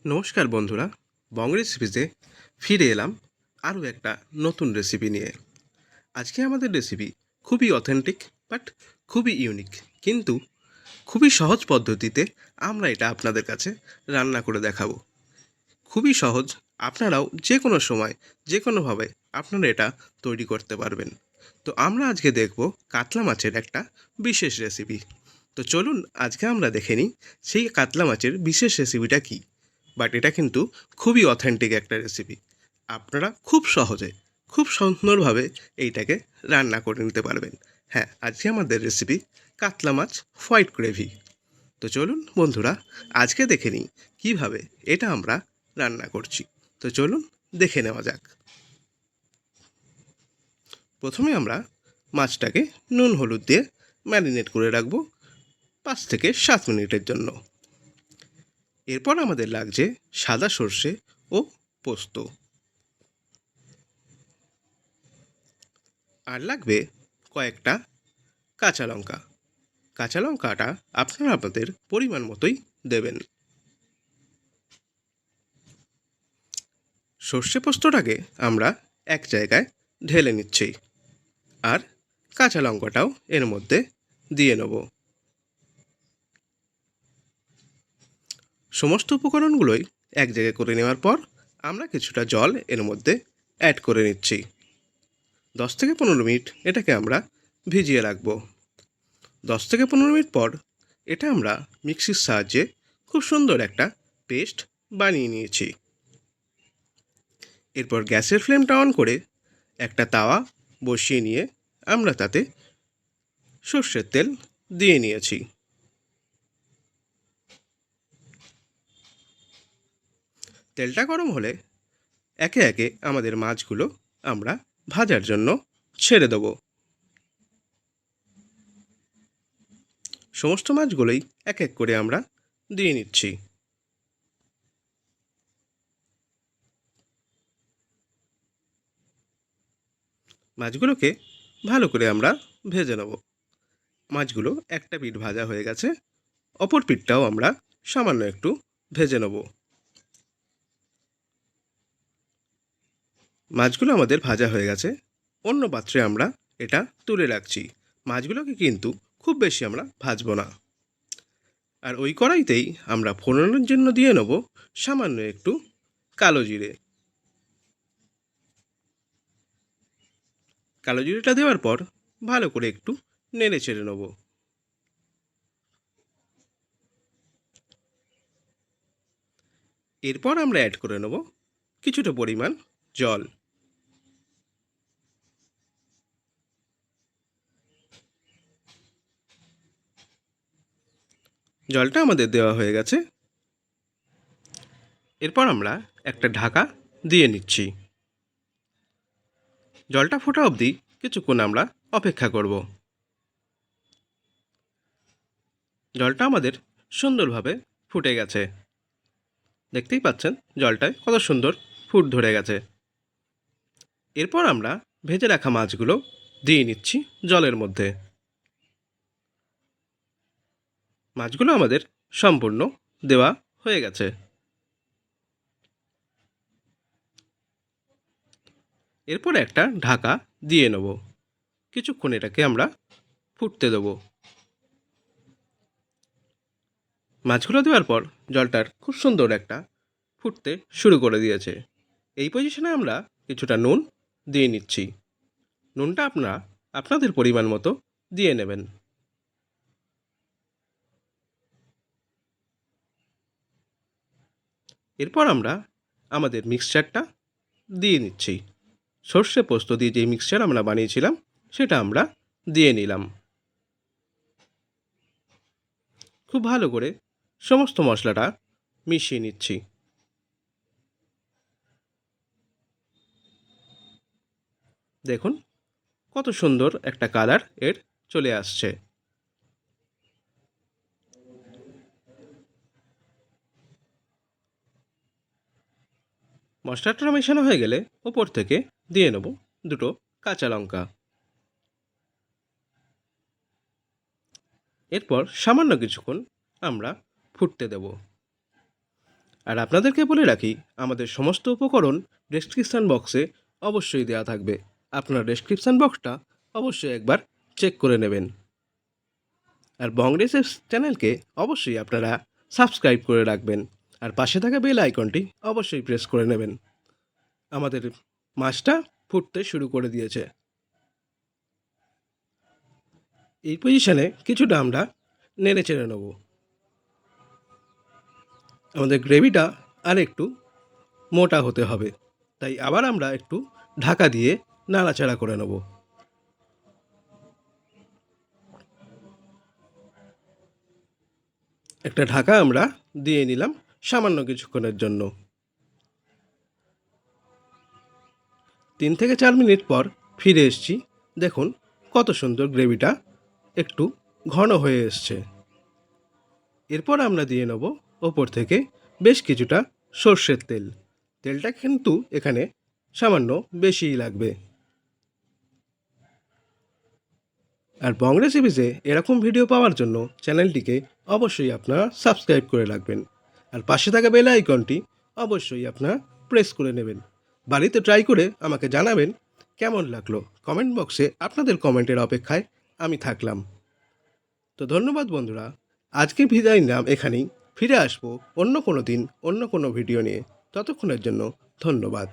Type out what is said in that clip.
নমস্কার বন্ধুরা, বং রেসিপিতে ফিরে এলাম আরও একটা নতুন রেসিপি নিয়ে। আজকে আমাদের রেসিপি খুবই অথেন্টিক বাট খুবই ইউনিক, কিন্তু খুবই সহজ পদ্ধতিতে আমরা এটা আপনাদের কাছে রান্না করে দেখাবো। খুবই সহজ, আপনারাও যে কোনো সময় যে কোনোভাবে আপনারা এটা তৈরি করতে পারবেন। তো আমরা আজকে দেখব কাতলা মাছের একটা বিশেষ রেসিপি। তো চলুন আজকে আমরা দেখে নিই সেই কাতলা মাছের বিশেষ রেসিপিটা কী। বাট এটা কিন্তু খুবই অথেন্টিক একটা রেসিপি। আপনারা খুব সহজে খুব সুন্দরভাবে এইটাকে রান্না করে নিতে পারবেন। হ্যাঁ, আজকে আমাদের রেসিপি কাতলা মাছ হোয়াইট গ্রেভি। তো চলুন বন্ধুরা আজকে দেখে নিই কীভাবে এটা আমরা রান্না করছি। তো চলুন দেখে নেওয়া যাক। প্রথমে আমরা মাছটাকে নুন হলুদ দিয়ে ম্যারিনেট করে রাখবো 5 থেকে 7 মিনিটের জন্য। এরপর আমাদের লাগছে সাদা সর্ষে ও পোস্ত, আর লাগবে কয়েকটা কাঁচা লঙ্কা। কাঁচা লঙ্কাটা আপনারা আপনাদের পরিমাণ মতোই দেবেন। সর্ষে পোস্তটাকে আমরা এক জায়গায় ঢেলে নিচ্ছি, আর কাঁচা লঙ্কাটাও এর মধ্যে দিয়ে নেব। সমস্ত উপকরণগুলোই এক জায়গায় করে নেওয়ার পর আমরা কিছুটা জল এর মধ্যে অ্যাড করে নিচ্ছি। 10 থেকে 15 মিনিট এটাকে আমরা ভিজিয়ে রাখবো। 10 থেকে 15 মিনিট পর এটা আমরা মিক্সির সাহায্যে খুব সুন্দর একটা পেস্ট বানিয়ে নিয়েছি। এরপর গ্যাসের ফ্লেমটা অন করে একটা তাওয়া বসিয়ে নিয়ে আমরা তাতে সর্ষের তেল দিয়ে নিয়েছি। তেলটা গরম হলে একে একে আমাদের মাছগুলো আমরা ভাজার জন্য ছেড়ে দেব। সমস্ত মাছগুলোই এক এক করে আমরা দিয়ে নিচ্ছি। মাছগুলোকে ভালো করে আমরা ভেজে নেব। মাছগুলো একটা পিঠ ভাজা হয়ে গেছে, অপর পিঠটাও আমরা সামান্য একটু ভেজে নেব। মাছগুলো আমাদের ভাজা হয়ে গেছে, অন্য পাত্রে আমরা এটা তুলে রাখছি। মাছগুলোকে কিন্তু খুব বেশি আমরা ভাজবো না। আর ওই কড়াইতেই আমরা ফোড়নের জন্য দিয়ে নেব সামান্য একটু কালো জিরে। কালো জিরেটা দেওয়ার পর ভালো করে একটু নেড়ে চেড়ে নেব। এরপর আমরা অ্যাড করে নেব কিছুটা পরিমাণ জল। জলটা আমাদের দেওয়া হয়ে গেছে। এরপর আমরা একটা ঢাকা দিয়ে নিচ্ছি। জলটা ফোটা অবধি কিছুক্ষণ আমরা অপেক্ষা করব। জলটা আমাদের সুন্দরভাবে ফুটে গেছে, দেখতেই পাচ্ছেন জলটায় কত সুন্দর ফুট ধরে গেছে। এরপর আমরা ভেজে রাখা মাছগুলো দিয়ে নিচ্ছি জলের মধ্যে। মাছগুলো আমাদের সম্পূর্ণ দেওয়া হয়ে গেছে। এরপর একটা ঢাকা দিয়ে নেব। কিছুক্ষণ এটাকে আমরা ফুটতে দেব। মাছগুলো দেওয়ার পর জলটার খুব সুন্দর একটা ফুটতে শুরু করে দিয়েছে। এই পজিশনে আমরা কিছুটা নুন দিয়ে নিচ্ছি। নুনটা আপনারা আপনাদের পরিমাণ মতো দিয়ে নেবেন। এরপর আমরা আমাদের মিক্সচারটা দিয়ে নিচ্ছি। সর্ষে পোস্ত দিয়ে যে মিক্সচার আমরা বানিয়েছিলাম সেটা আমরা দিয়ে নিলাম। খুব ভালো করে সমস্ত মশলাটা মিশিয়ে নিচ্ছি। দেখুন কত সুন্দর একটা কালার এর চলে আসছে। মশলাটা মেশানো হয়ে গেলে ওপর থেকে দিয়ে নেব দুটো কাঁচা লঙ্কা। এরপর সামান্য কিছুক্ষণ আমরা ফুটতে দেব। আর আপনাদেরকে বলে রাখি, আমাদের সমস্ত উপকরণ ডেসক্রিপশান বক্সে অবশ্যই দেওয়া থাকবে। আপনারা ডেসক্রিপশান বক্সটা অবশ্যই একবার চেক করে নেবেন। আর বংরেসিপিস চ্যানেলকে অবশ্যই আপনারা সাবস্ক্রাইব করে রাখবেন, আর পাশে থাকা বেল আইকনটি অবশ্যই প্রেস করে নেবেন। আমাদের মাছটা ফুটতে শুরু করে দিয়েছে। এই পজিশনে কিছুটা আমরা নেড়ে চেড়ে নেব। আমাদের গ্রেভিটা আর একটু মোটা হতে হবে, তাই আবার আমরা একটু ঢাকা দিয়ে নাড়াচাড়া করে নেব। একটা ঢাকা আমরা দিয়ে নিলাম সামান্য কিছুক্ষণের জন্য। 3 থেকে 4 মিনিট পর ফিরে এসেছি। দেখুন কত সুন্দর গ্রেভিটা একটু ঘন হয়ে এসছে। এরপর আমরা দিয়ে নেব ওপর থেকে বেশ কিছুটা সর্ষের তেল। তেলটা কিন্তু এখানে সামান্য বেশিই লাগবে। আর বংরেসিপিসে এরকম ভিডিও পাওয়ার জন্য চ্যানেলটিকে অবশ্যই আপনারা সাবস্ক্রাইব করে রাখবেন, আর পাশে থাকা বেল আইকনটি অবশ্যই আপনারা প্রেস করে নেবেন। বাড়িতে ট্রাই করে আমাকে জানাবেন কেমন লাগলো। কমেন্ট বক্সে আপনাদের কমেন্টের অপেক্ষায় আমি থাকলাম। তো ধন্যবাদ বন্ধুরা, আজকে বিদায় নিলাম এখানেই। ফিরে আসবো অন্য কোনো দিন অন্য কোনো ভিডিও নিয়ে। ততক্ষণের জন্য ধন্যবাদ।